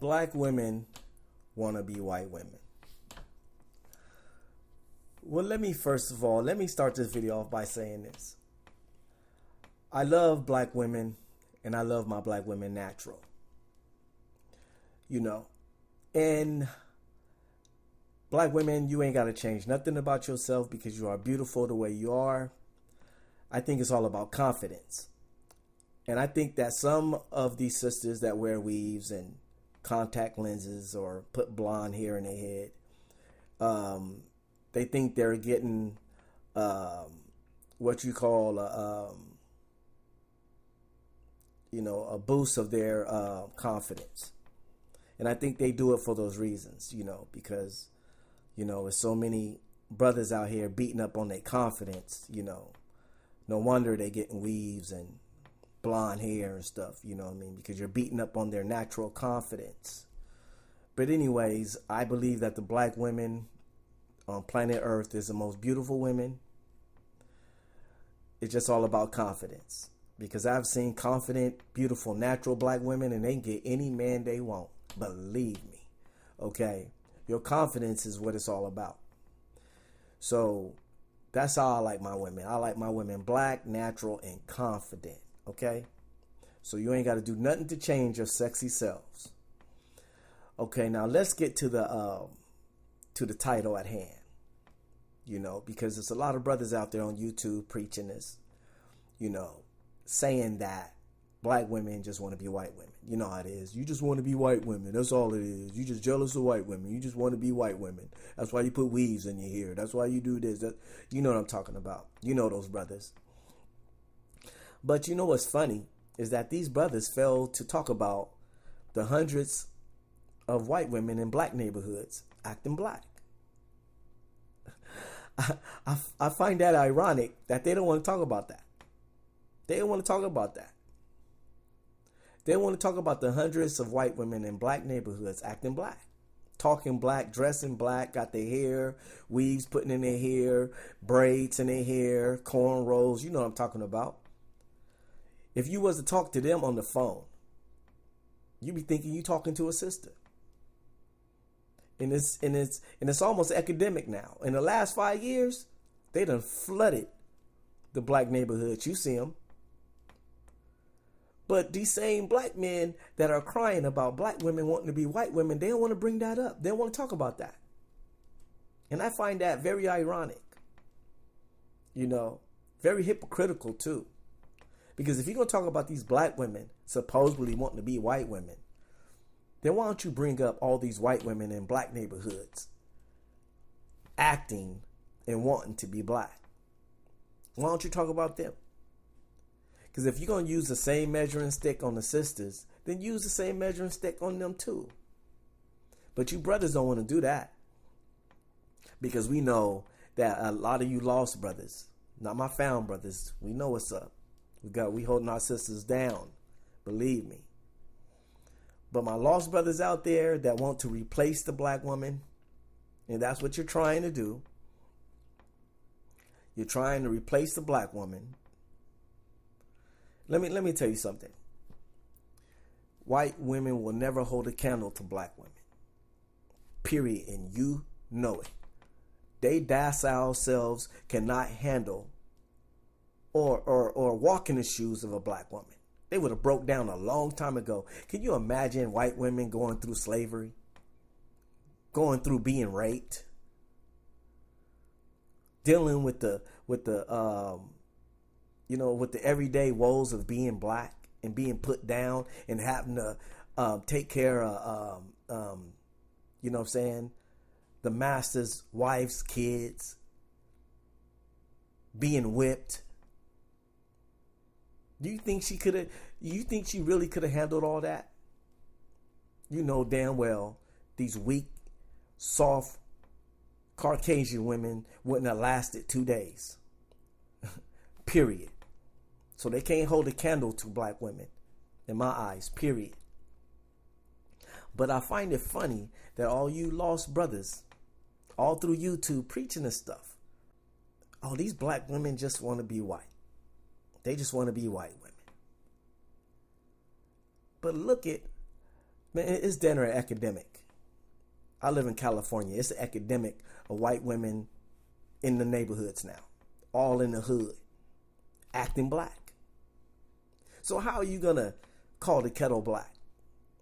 Black women want to be white women. Well, let me start this video off by saying this. I love black women and I love my black women natural. And black women, you ain't got to change nothing about yourself because you are beautiful the way you are. I think it's all about confidence. And I think that some of these sisters that wear weaves and contact lenses or put blonde hair in their head, they think they're getting what you call a boost of their confidence. And I think they do it for those reasons, because, there's so many brothers out here beating up on their confidence, no wonder they getting weaves and blonde hair and stuff, because you're beating up on their natural confidence. But anyways, I believe that the black women on planet Earth is the most beautiful women. It's just all about confidence, because I've seen confident, beautiful, natural black women and they can get any man they want. Believe me. Okay. Your confidence is what it's all about. So that's how I like my women. I like my women black, natural, and confident. Okay. So you ain't got to do nothing to change your sexy selves. Okay. Now let's get to the title at hand. Because there's a lot of brothers out there on YouTube preaching this, saying that black women just want to be white women. You know how it is. You just want to be white women. That's all it is. You just jealous of white women. You just want to be white women. That's why you put weaves in your hair. That's why you do this. You know what I'm talking about. You know those brothers. But you know what's funny is that these brothers fail to talk about the hundreds of white women in black neighborhoods acting black. I find that ironic that they don't want to talk about that. They don't want to talk about that. They want to talk about the hundreds of white women in black neighborhoods acting black, talking black, dressing black, got their hair, weaves putting in their hair, braids in their hair, cornrows. You know what I'm talking about. If you was to talk to them on the phone, you'd be thinking you talking to a sister. And it's almost academic now. In the last 5 years, they done flooded the black neighborhoods. You see them. But these same black men that are crying about black women wanting to be white women, they don't want to bring that up. They don't want to talk about that. And I find that very ironic. Very hypocritical too. Because if you're going to talk about these black women supposedly wanting to be white women, then why don't you bring up all these white women in black neighborhoods acting and wanting to be black? Why don't you talk about them? Because if you're going to use the same measuring stick on the sisters, then use the same measuring stick on them too. But you brothers don't want to do that. Because we know that a lot of you lost brothers, not my found brothers, we know what's up. We holding our sisters down. Believe me. But my lost brothers out there that want to replace the black woman, and that's what you're trying to do. You're trying to replace the black woman. Let me tell you something. White women will never hold a candle to black women. Period. And you know it. They docile selves cannot handle or walk in the shoes of a black woman. They would have broke down a long time ago. Can you imagine white women going through slavery? Going through being raped? Dealing with the everyday woes of being black and being put down and having to take care of, the master's wife's kids, being whipped. Do you think she really could have handled all that? You know damn well these weak, soft, Caucasian women wouldn't have lasted 2 days. Period. So they can't hold a candle to black women in my eyes, period. But I find it funny that all you lost brothers, all through YouTube preaching this stuff, these black women just want to be white. They just want to be white women. But look at Man, it's damn near academic. I live in California. It's an epidemic of white women in the neighborhoods now, all in the hood, acting black. So how are you going to call the kettle black?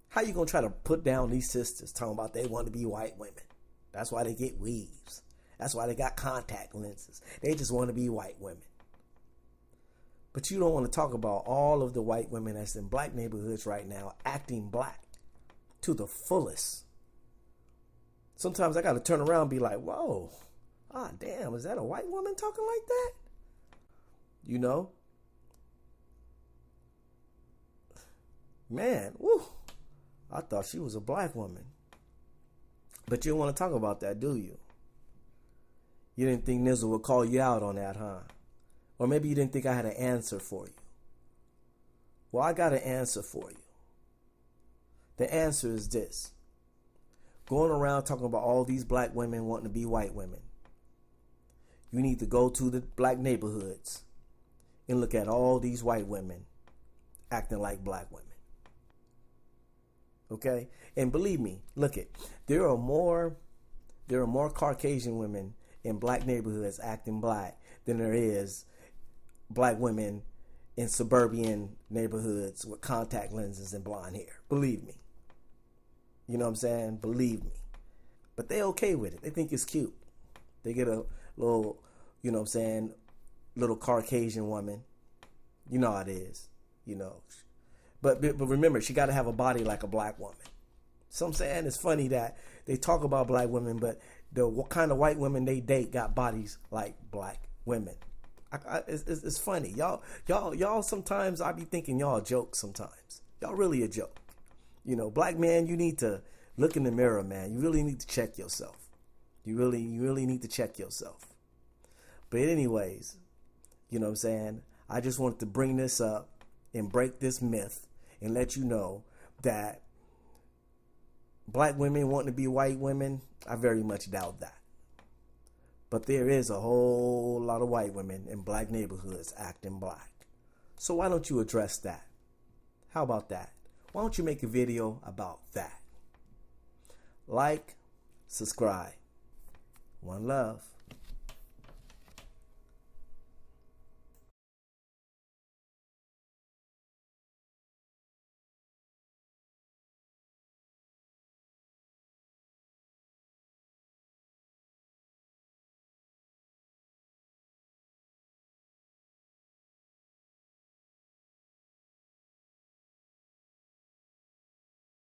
How are you going to try to put down these sisters talking about they want to be white women? That's why they get weaves. That's why they got contact lenses. They just want to be white women. But you don't want to talk about all of the white women that's in black neighborhoods right now acting black to the fullest. Sometimes I got to turn around and be like, whoa, damn, is that a white woman talking like that? You know? Man, woo, I thought she was a black woman. But you don't want to talk about that, do you? You didn't think Nizzle would call you out on that, huh? Or maybe you didn't think I had an answer for you. Well, I got an answer for you. The answer is this. Going around talking about all these black women wanting to be white women. You need to go to the black neighborhoods and look at all these white women acting like black women. Okay? And believe me, look it. There are more Caucasian women in black neighborhoods acting black than there is black women in suburban neighborhoods with contact lenses and blonde hair. Believe me. You know what I'm saying? Believe me. But they okay with it. They think it's cute. They get a little, you know what I'm saying, little Caucasian woman. You know how it is. You know. But remember, she got to have a body like a black woman. So I'm saying it's funny that they talk about black women, but what kind of white women they date got bodies like black women. It's funny. Y'all sometimes I be thinking y'all a joke sometimes. Y'all really a joke. You know, black man, you need to look in the mirror, man. You really need to check yourself. You really need to check yourself. But anyways, you know what I'm saying? I just wanted to bring this up and break this myth and let you know that black women wanting to be white women, I very much doubt that. But there is a whole lot of white women in black neighborhoods acting black. So why don't you address that? How about that? Why don't you make a video about that? Like, subscribe. One love.